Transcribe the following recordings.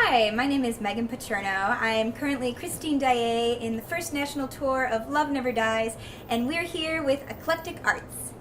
Hi, my name is Meghan Picerno. I'm currently Christine Daae in the first national tour of Love Never Dies, and we're here with Eclectic Arts.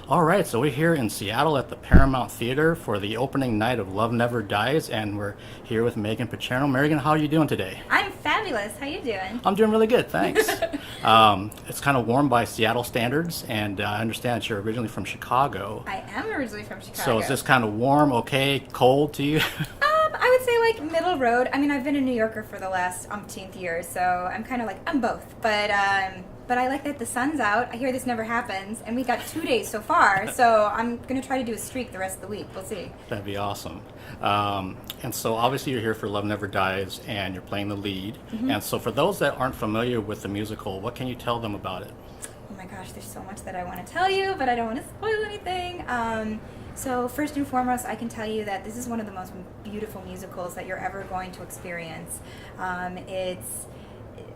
All right, so we're here in Seattle at the Paramount Theater for the opening night of Love Never Dies, and we're here with Meghan Picerno. Meghan, how are you doing today? I'm fabulous. How you doing? I'm doing really good, thanks. It's kind of warm by Seattle standards, and I understand that you're originally from Chicago. I am originally from Chicago. So is this kind of warm, okay, cold to you? I would say like middle road. I mean, I've been a New Yorker for the last umpteenth years, so I'm kind of like, I'm both. But I like that the sun's out. I hear this never happens, and we got 2 days so far, so I'm going to try to do a streak the rest of the week. We'll see. That'd be awesome. And so obviously you're here for Love Never Dies, and you're playing the lead. Mm-hmm. And so for those that aren't familiar with the musical, what can you tell them about it? Oh my gosh, there's so much that I want to tell you, but I don't want to spoil anything. So first and foremost, I can tell you that this is one of the most beautiful musicals that you're ever going to experience. It's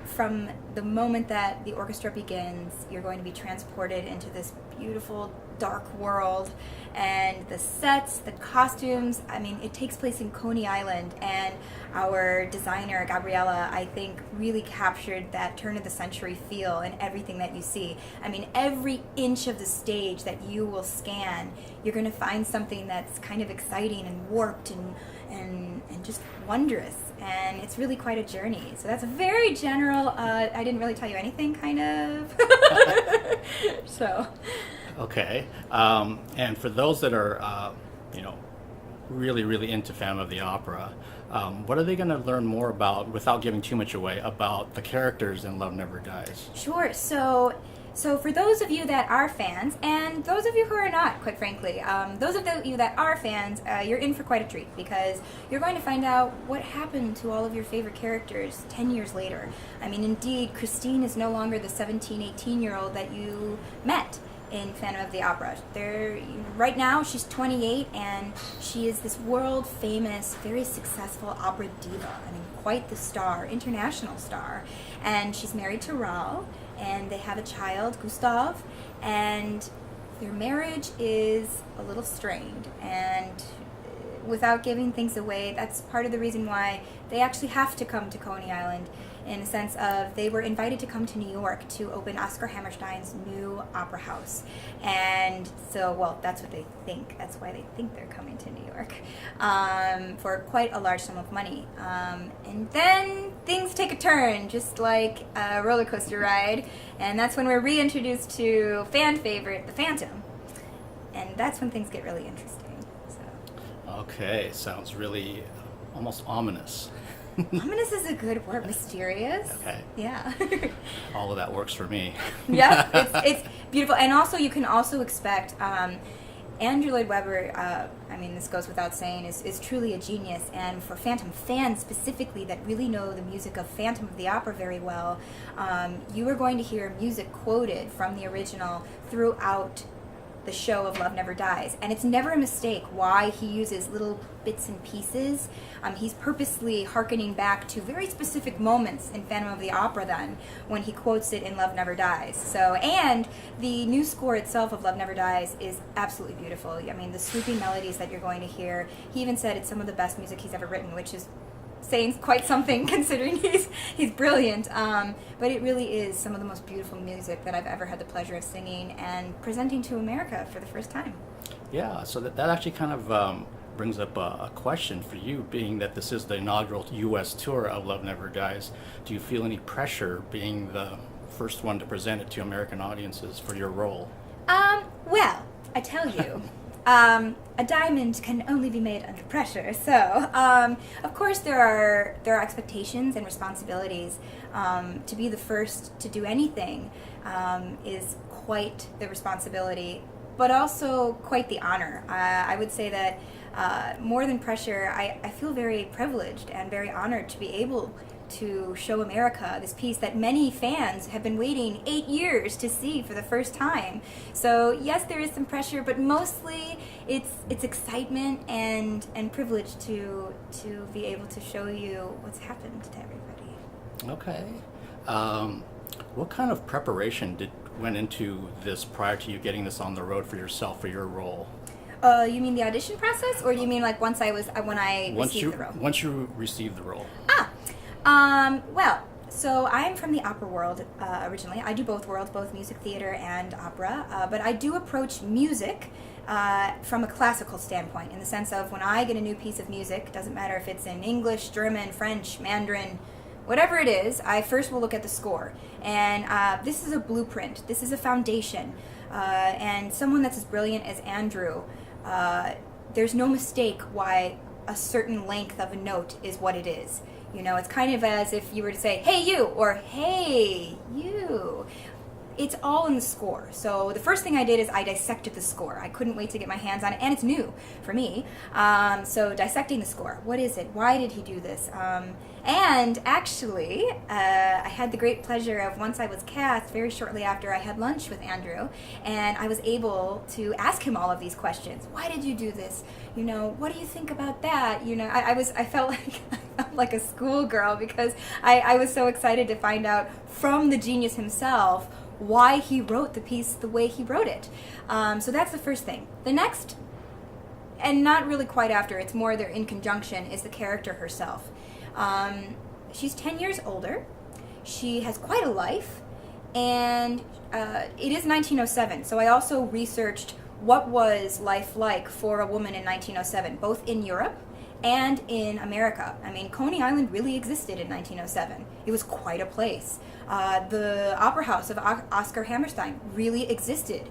from the moment that the orchestra begins, you're going to be transported into this beautiful dark world, and the sets, the costumes, I mean, it takes place in Coney Island, and our designer, Gabriella, I think really captured that turn of the century feel in everything that you see. I mean, every inch of the stage that you will scan, you're going to find something that's kind of exciting and warped and just wondrous, and it's really quite a journey. So that's a very general, I didn't really tell you anything, kind of. So. Okay, and for those that are, really, really into Phantom of the Opera, what are they going to learn more about, without giving too much away, about the characters in Love Never Dies? Sure. So for those of you that are fans, and those of you who are not, quite frankly, those of you that are fans, you're in for quite a treat, because you're going to find out what happened to all of your favorite characters 10 years later. I mean, indeed, Christine is no longer the 17, 18-year-old that you met in Phantom of the Opera. Right now, she's 28, and she is this world-famous, very successful opera diva. I mean, quite the star, international star. And she's married to Raoul, and they have a child, Gustav, and their marriage is a little strained. And without giving things away, that's part of the reason why they actually have to come to Coney Island, in a sense of they were invited to come to New York to open Oscar Hammerstein's new opera house. And so, well, that's what they think. That's why they think they're coming to New York, for quite a large sum of money. And then things take a turn, just like a roller coaster ride. And that's when we're reintroduced to fan favorite, the Phantom. And that's when things get really interesting. So. Okay, sounds really almost ominous. Ominous is a good word. Mysterious. Okay. Yeah. All of that works for me. Yeah, it's beautiful. And also, you can also expect, Andrew Lloyd Webber, I mean, this goes without saying, is truly a genius. And for Phantom fans specifically that really know the music of Phantom of the Opera very well, you are going to hear music quoted from the original throughout the show of Love Never Dies. And it's never a mistake why he uses little bits and pieces. He's purposely hearkening back to very specific moments in Phantom of the Opera then, when he quotes it in Love Never Dies. So, and the new score itself of Love Never Dies is absolutely beautiful. I mean, the sweeping melodies that you're going to hear, he even said it's some of the best music he's ever written, which is saying quite something considering he's brilliant. But it really is some of the most beautiful music that I've ever had the pleasure of singing and presenting to America for the first time. Yeah, so that actually kind of brings up a question for you, being that this is the inaugural U.S. tour of Love Never Dies. Do you feel any pressure being the first one to present it to American audiences for your role? Well, I tell you, A diamond can only be made under pressure. So, of course, there are expectations and responsibilities. To be the first to do anything is quite the responsibility, but also quite the honor. I would say that more than pressure, I feel very privileged and very honored to be able to show America this piece that many fans have been waiting 8 years to see for the first time. So yes, there is some pressure, but mostly it's excitement and privilege to be able to show you what's happened to everybody. Okay. What kind of preparation went into this prior to you getting this on the road for yourself, for your role? You mean the audition process, or you mean like when I received the role? Once you received the role. Well, so I'm from the opera world originally. I do both worlds, both music theater and opera, but I do approach music from a classical standpoint, in the sense of when I get a new piece of music, doesn't matter if it's in English, German, French, Mandarin, whatever it is, I first will look at the score. And this is a blueprint, this is a foundation, and someone that's as brilliant as Andrew, there's no mistake why a certain length of a note is what it is. You know, it's kind of as if you were to say, hey you, or hey you. It's all in the score. So the first thing I did is I dissected the score. I couldn't wait to get my hands on it, and it's new for me. So dissecting the score. What is it? Why did he do this? And actually, I had the great pleasure of, once I was cast, very shortly after, I had lunch with Andrew, and I was able to ask him all of these questions. Why did you do this? You know, what do you think about that? You know, I felt like a schoolgirl, because I was so excited to find out from the genius himself why he wrote the piece the way he wrote it. So that's the first thing. The next, and not really quite after, it's more they're in conjunction, is the character herself. She's 10 years older. She has quite a life, and it is 1907, so I also researched what was life like for a woman in 1907, both in Europe and in America. I mean, Coney Island really existed in 1907. It was quite a place. The Opera House of Oscar Hammerstein really existed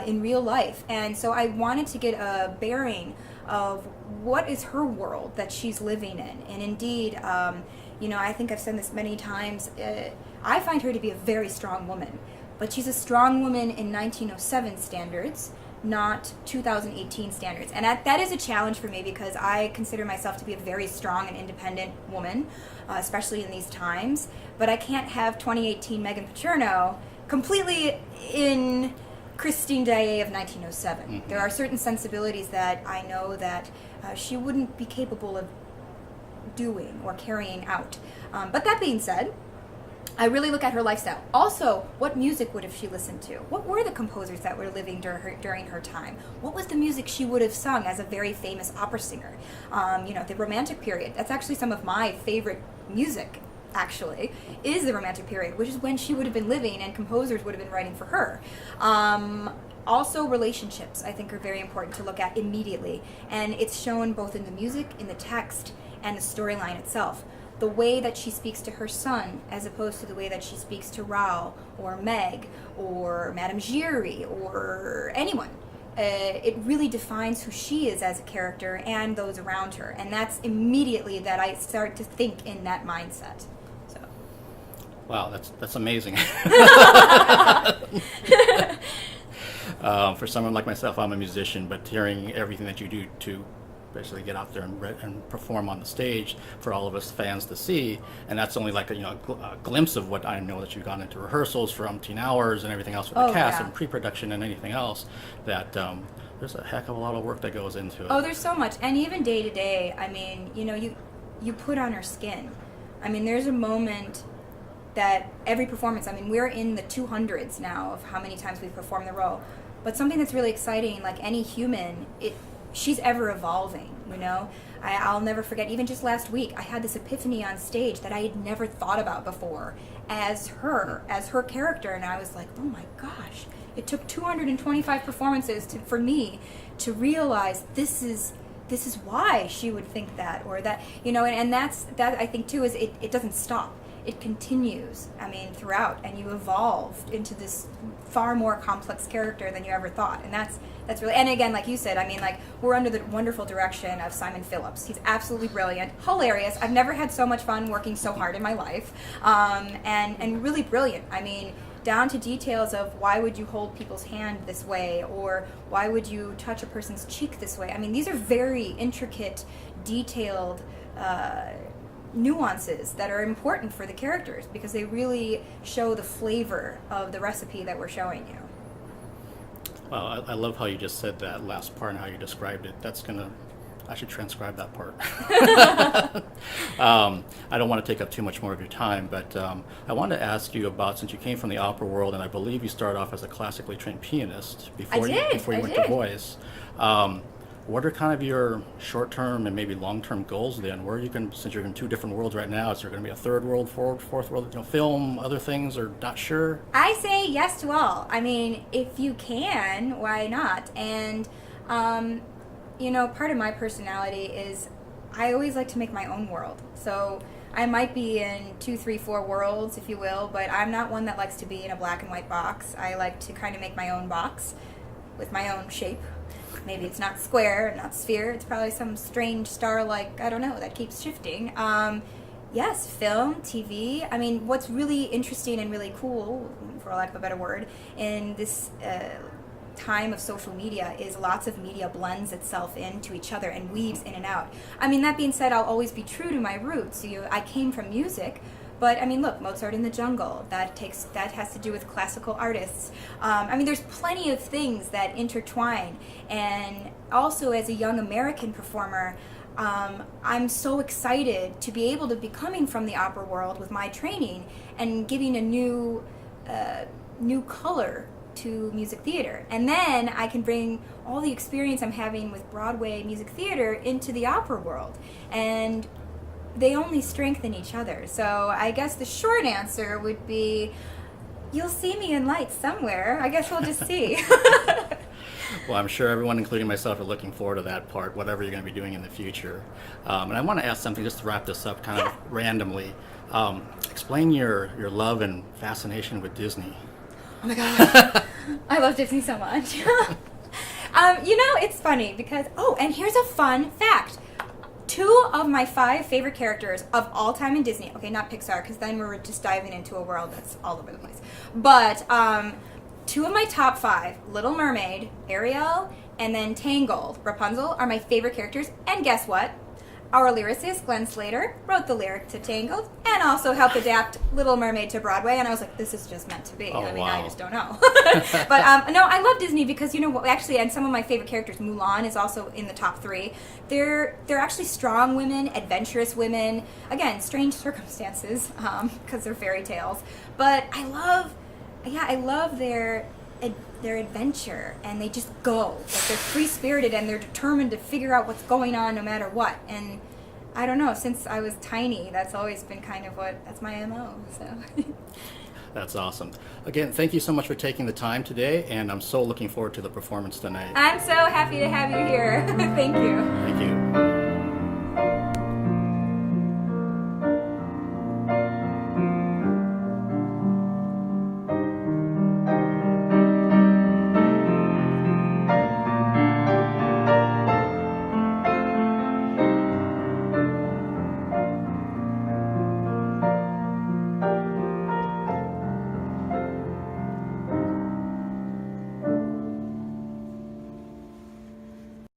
in real life. And so I wanted to get a bearing of what is her world that she's living in. And indeed, you know, I think I've said this many times, I find her to be a very strong woman. But she's a strong woman in 1907 standards, not 2018 standards. And that is a challenge for me, because I consider myself to be a very strong and independent woman, especially in these times. But I can't have 2018 Meghan Picerno completely in Christine Daae of 1907. Mm-hmm. There are certain sensibilities that I know that she wouldn't be capable of doing or carrying out. But that being said, I really look at her lifestyle. Also, what music would have she listened to? What were the composers that were living during her time? What was the music she would have sung as a very famous opera singer? You know, the Romantic period. That's actually some of my favorite music, actually, is the Romantic period, which is when she would have been living and composers would have been writing for her. Also, relationships, I think, are very important to look at immediately. And it's shown both in the music, in the text, and the storyline itself. The way that she speaks to her son, as opposed to the way that she speaks to Raoul, or Meg, or Madame Giry, or anyone. It really defines who she is as a character and those around her. And that's immediately that I start to think in that mindset. So. Wow, that's amazing. For someone like myself, I'm a musician, but hearing everything that you do to basically get out there and perform on the stage for all of us fans to see, and that's only like a glimpse of what I know that you've gone into rehearsals for umpteen hours and everything else with the cast and pre-production and anything else, that there's a heck of a lot of work that goes into it. Oh, there's so much. And even day to day, I mean, you put on her skin. I mean, there's a moment that every performance, I mean, we're in the 200s now of how many times we've performed the role, but something that's really exciting, like any human, she's ever evolving, you know? I'll never forget, even just last week, I had this epiphany on stage that I had never thought about before as her character, and I was like, oh my gosh, it took 225 performances for me to realize this is why she would think that, or that, you know, and that I think too is it doesn't stop. it continues, I mean, throughout, and you evolved into this far more complex character than you ever thought. And that's really, and again, like you said, I mean, like, we're under the wonderful direction of Simon Phillips. He's absolutely brilliant, hilarious. I've never had so much fun working so hard in my life, and really brilliant. I mean, down to details of why would you hold people's hand this way, or why would you touch a person's cheek this way. I mean, these are very intricate, detailed nuances that are important for the characters, because they really show the flavor of the recipe that we're showing you. Well, I love how you just said that last part and how you described it. I should transcribe that part. I don't want to take up too much more of your time, but I wanted to ask you about, since you came from the opera world, and I believe you started off as a classically trained pianist before you went to voice. What are kind of your short-term and maybe long-term goals then? Where you can, since you're in two different worlds right now, is there going to be a third world, fourth world, film, other things, or not sure? I say yes to all. I mean, if you can, why not? And, part of my personality is I always like to make my own world. So I might be in 2, 3, 4 worlds, if you will, but I'm not one that likes to be in a black and white box. I like to kind of make my own box with my own shape. Maybe it's not square, not sphere. It's probably some strange star-like, I don't know, that keeps shifting. Yes, film, TV. I mean, what's really interesting and really cool, for lack of a better word, in this time of social media is lots of media blends itself into each other and weaves in and out. I mean, that being said, I'll always be true to my roots. I came from music. But I mean, look, Mozart in the Jungle, that has to do with classical artists. I mean, there's plenty of things that intertwine. And also, as a young American performer, I'm so excited to be able to be coming from the opera world with my training and giving a new color to music theater. And then I can bring all the experience I'm having with Broadway music theater into the opera world. And they only strengthen each other. So I guess the short answer would be, you'll see me in lights somewhere. I guess we'll just see. Well, I'm sure everyone, including myself, are looking forward to that part, whatever you're going to be doing in the future. And I want to ask something just to wrap this up kind of randomly. Explain your love and fascination with Disney. Oh my gosh. I love Disney so much. It's funny because, and here's a fun fact. 2 of my 5 favorite characters of all time in Disney, okay, not Pixar, because then we're just diving into a world that's all over the place, but 2 of my top 5, Little Mermaid, Ariel, and then Tangled, Rapunzel, are my favorite characters. And guess what? Our lyricist, Glenn Slater, wrote the lyric to Tangled and also helped adapt Little Mermaid to Broadway. And I was like, this is just meant to be. Oh, I mean, wow. I just don't know. But no, I love Disney because, actually, and some of my favorite characters, Mulan is also in the top 3. They're actually strong women, adventurous women. Again, strange circumstances because they're fairy tales. But I love their adventure, and they just go. Like, they're free-spirited and they're determined to figure out what's going on no matter what. And I don't know, since I was tiny, that's always been kind of that's my MO. So That's awesome. Again, thank you so much for taking the time today, and I'm so looking forward to the performance tonight. I'm so happy to have you here. Thank you. Thank you.